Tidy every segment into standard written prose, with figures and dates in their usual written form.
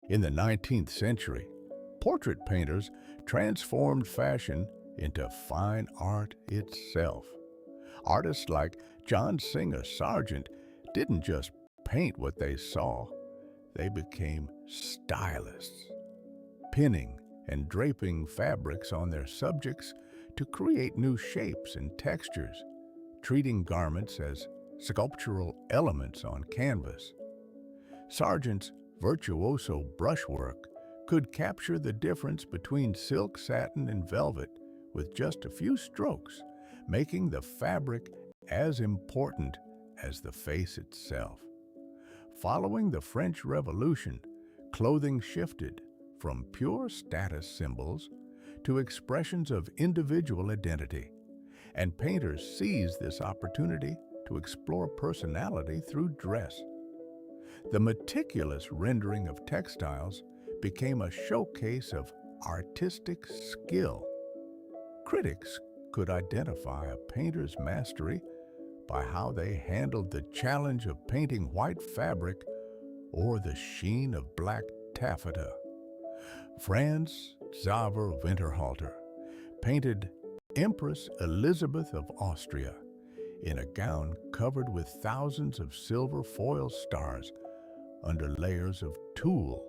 In the 19th century, portrait painters transformed fashion into fine art itself. Artists like John Singer Sargent didn't just paint what they saw, they became stylists, pinning and draping fabrics on their subjects to create new shapes and textures, treating garments as sculptural elements on canvas. Sargent's virtuoso brushwork could capture the difference between silk, satin, and velvet with just a few strokes, making the fabric as important as the face itself. Following the French Revolution, clothing shifted from pure status symbols to expressions of individual identity, and painters seized this opportunity to explore personality through dress. The meticulous rendering of textiles became a showcase of artistic skill. Critics could identify a painter's mastery by how they handled the challenge of painting white fabric or the sheen of black taffeta. Franz Xaver Winterhalter painted Empress Elisabeth of Austria in a gown covered with thousands of silver foil stars under layers of tulle,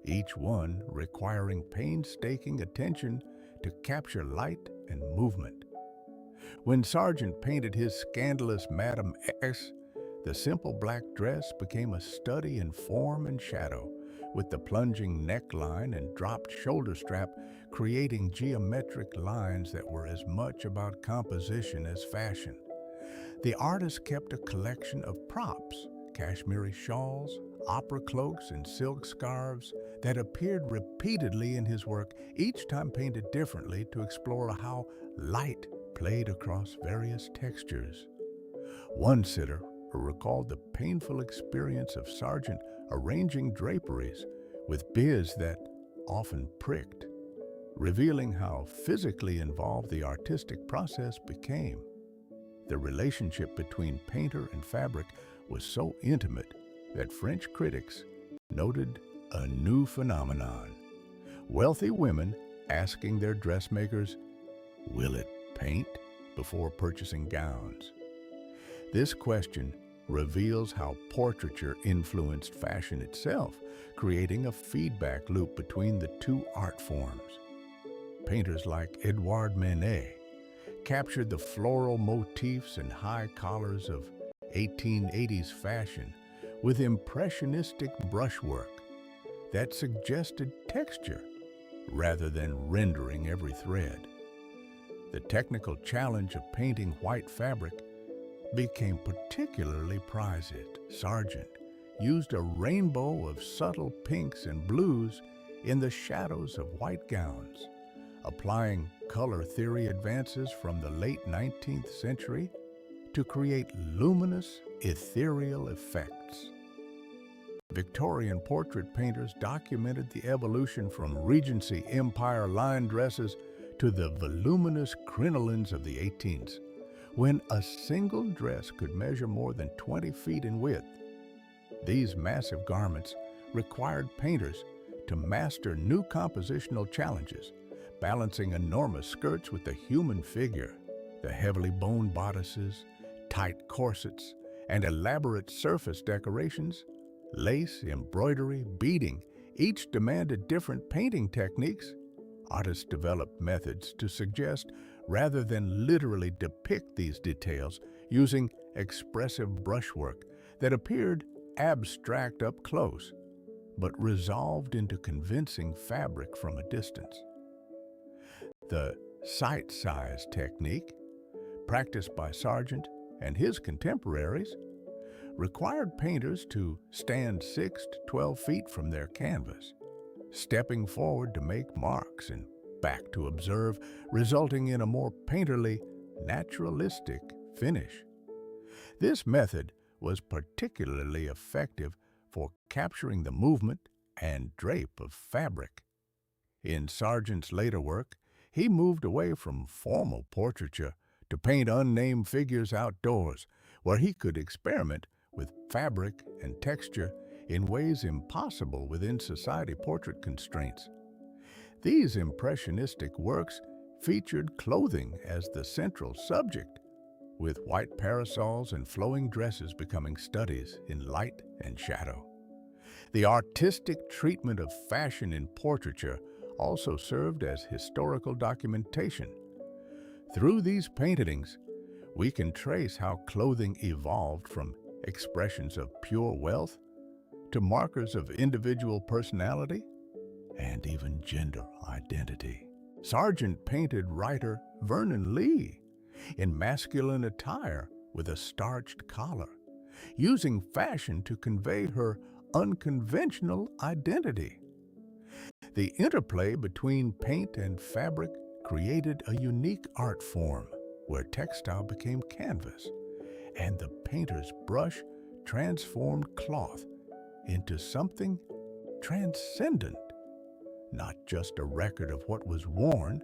each one requiring painstaking attention to capture light and movement. When Sargent painted his scandalous Madame X, the simple black dress became a study in form and shadow, with the plunging neckline and dropped shoulder strap creating geometric lines that were as much about composition as fashion. The artist kept a collection of props, cashmere shawls, opera cloaks, and silk scarves that appeared repeatedly in his work, each time painted differently to explore how light played across various textures. One sitter recalled the painful experience of Sargent arranging draperies with biz that often pricked, revealing how physically involved the artistic process became. The relationship between painter and fabric was so intimate that French critics noted a new phenomenon: wealthy women asking their dressmakers, "Will it paint?" before purchasing gowns. This question reveals how portraiture influenced fashion itself, creating a feedback loop between the two art forms. Painters like Edouard Manet captured the floral motifs and high collars of 1880s fashion with impressionistic brushwork that suggested texture rather than rendering every thread. The technical challenge of painting white fabric became particularly prized. Sargent used a rainbow of subtle pinks and blues in the shadows of white gowns, applying color theory advances from the late 19th century to create luminous, ethereal effects. Victorian portrait painters documented the evolution from Regency Empire line dresses to the voluminous crinolines of the 18th, when a single dress could measure more than 20 feet in width. These massive garments required painters to master new compositional challenges, balancing enormous skirts with the human figure. The heavily boned bodices, tight corsets, and elaborate surface decorations, lace, embroidery, beading, each demanded different painting techniques. Artists developed methods to suggest rather than literally depict these details, using expressive brushwork that appeared abstract up close, but resolved into convincing fabric from a distance. The sight-size technique, practiced by Sargent and his contemporaries, required painters to stand 6 to 12 feet from their canvas, stepping forward to make marks and back to observe, resulting in a more painterly, naturalistic finish. This method was particularly effective for capturing the movement and drape of fabric. In Sargent's later work, he moved away from formal portraiture to paint unnamed figures outdoors, where he could experiment with fabric and texture in ways impossible within society portrait constraints. These impressionistic works featured clothing as the central subject, with white parasols and flowing dresses becoming studies in light and shadow. The artistic treatment of fashion in portraiture also served as historical documentation. Through these paintings, we can trace how clothing evolved from expressions of pure wealth to markers of individual personality and even gender identity. Sargent painted writer Vernon Lee in masculine attire with a starched collar, using fashion to convey her unconventional identity. The interplay between paint and fabric created a unique art form where textile became canvas and the painter's brush transformed cloth into something transcendent, not just a record of what was worn,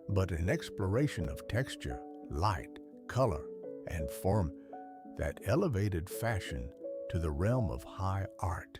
but an exploration of texture, light, color, and form that elevated fashion to the realm of high art.